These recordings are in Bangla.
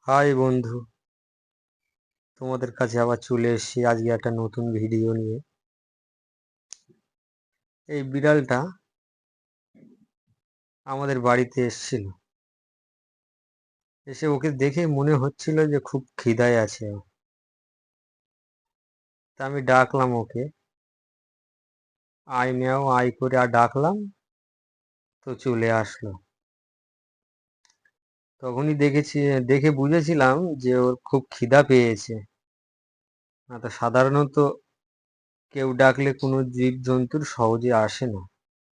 হাই বন্ধু, তোমাদের কাছে আবার চলে এসেছি আজকে একটা নতুন ভিডিও নিয়ে। এই বিড়ালটা আমাদের বাড়িতে এসেছিল। এসে ওকে দেখে মনে হচ্ছিল যে খুব খিদায় আছে ও। তা আমি ডাকলাম ওকে, আয় ম্যাও আয় করে আর ডাকলাম, তো চলে আসলো। তখনই দেখে বুঝেছিলাম যে ওর খুব খিদা পেয়েছে। না তো সাধারণত কেউ ডাকলে কোনো জীব জন্তুর সহজে আসে না,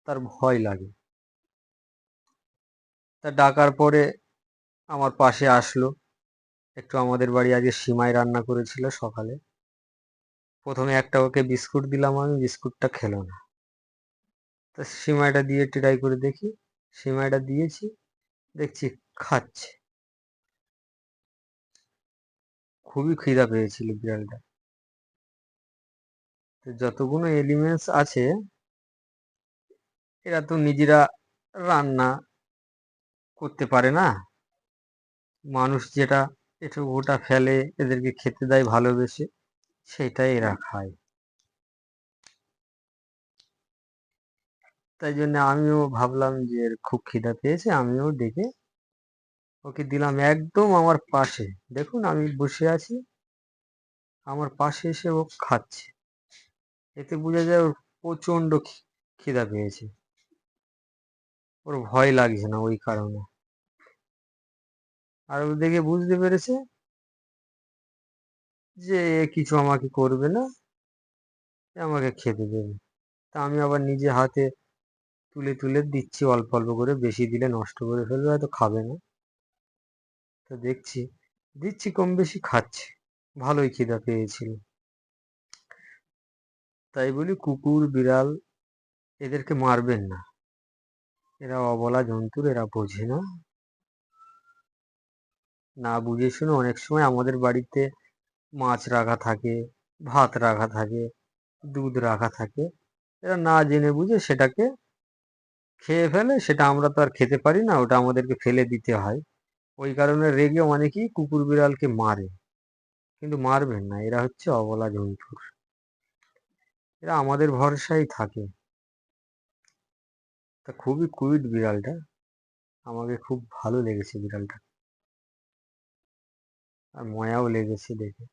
তার ভয় লাগে। তা ডাকার পরে আমার পাশে আসলো। একটু আমাদের বাড়ি আজকে সিমাই রান্না করেছিল সকালে। প্রথমে একটা ওকে বিস্কুট দিলাম, আমি বিস্কুটটা খেলো না। তা সিমাইটা দিয়ে ট্রাই করে দেখি, সিমাইটা দিয়েছি, দেখছি খাচ্ছে। খুবই খিদা পেয়েছিল বিড়ালটা। তো যতগুলো এলিমেন্টস আছে এরা তো নিজেরা রান্না করতে পারে না। মানুষ যেটা এটা ওটা ফেলে এদেরকে খেতে দেয় ভালোবেসে, সেটাই এরা খায়। তাই জন্য আমিও ভাবলাম যে এর খুব খিদা পেয়েছে, আমিও ডেকে ওকে দিলাম একদম আমার পাশে। দেখুন আমি বসে আছি, আমার পাশে এসে ও খাচ্ছে। এতে বোঝা যায় ওর প্রচন্ড খিদা পেয়েছে। ওর ভয় লাগছে না ওই কারণে। আর ও দেখে বুঝতে পেরেছে যে এ কিছু আমাকে করবে না, এ আমাকে খেতে দেবে। তা আমি আবার নিজে হাতে তুলে তুলে দিচ্ছি অল্প অল্প করে, বেশি দিলে নষ্ট করে ফেলবে, হয়তো খাবে না। তো দেখছি, দিচ্ছি কম বেশি খাচ্ছে, ভালোই খিদা পেয়েছিল। তাই বলি কুকুর বিড়াল এদেরকে মারবেন না, এরা অবলা জন্তুর, এরা বোঝে না। না বুঝে শুনে অনেক সময় আমাদের বাড়িতে মাছ রাখা থাকে, ভাত রাখা থাকে, দুধ রাখা থাকে, এরা না জেনে বুঝে সেটাকে খেয়ে ফেলে। সেটা আমরা তো আর খেতে পারি না, ওটা আমাদেরকে ফেলে দিতে হয়। ওই কারণে রেগে অনেকেই কুকুর বিড়ালকে মারে। কিন্তু মারবেন না, এরা হচ্ছে অবলা জন্তু, এরা আমাদের ভরসায় থাকে। তা খুবই কুইট বিড়ালটা, আমাকে খুব ভালো লেগেছে বিড়ালটা, আর ময়াও লেগেছে দেখে।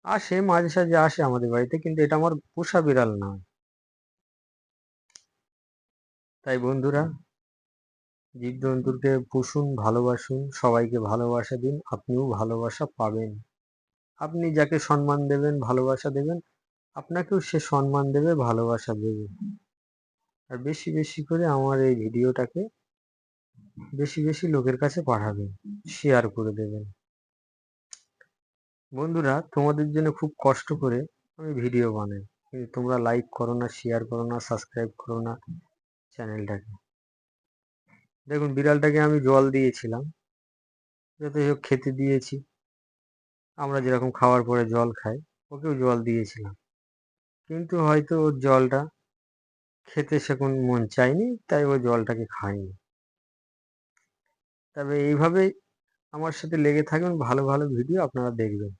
আসে মাঝে সাঝে আসে আমাদের বাড়িতে, কিন্তু এটা আমার পোষা বিড়াল নয়। তাই বন্ধুরা, জীবজন্তুকে পুষুন, ভালোবাসুন, সবাইকে ভালোবাসা দিন, আপনিও ভালোবাসা পাবেন। আপনি যাকে সম্মান দেবেন, ভালোবাসা দেবেন, আপনাকেও সে সম্মান দেবে, ভালোবাসা দেবে। আর বেশি বেশি করে আমার এই ভিডিওটাকে বেশি বেশি লোকের কাছে পাঠাবেন, শেয়ার করে দেবেন। বন্ধুরা, তোমাদের জন্য খুব কষ্ট করে আমি ভিডিও বানাই, কিন্তু তোমরা লাইক করো না, শেয়ার করো না, সাবস্ক্রাইব করো না চ্যানেলটাকে। দেখুন বিড়ালটাকে আমি জল দিয়েছিলাম, যাতে হোক খেতে দিয়েছি। আমরা যেরকম খাওয়ার পরে জল খাই, ওকেও জল দিয়েছিলাম। কিন্তু হয়তো ওর জলটা খেতে সেরকম মন চায়নি, তাই ও জলটাকে খায়নি। তবে এইভাবেই আমার সাথে লেগে থাকবেন, ভালো ভালো ভিডিও আপনারা দেখবেন।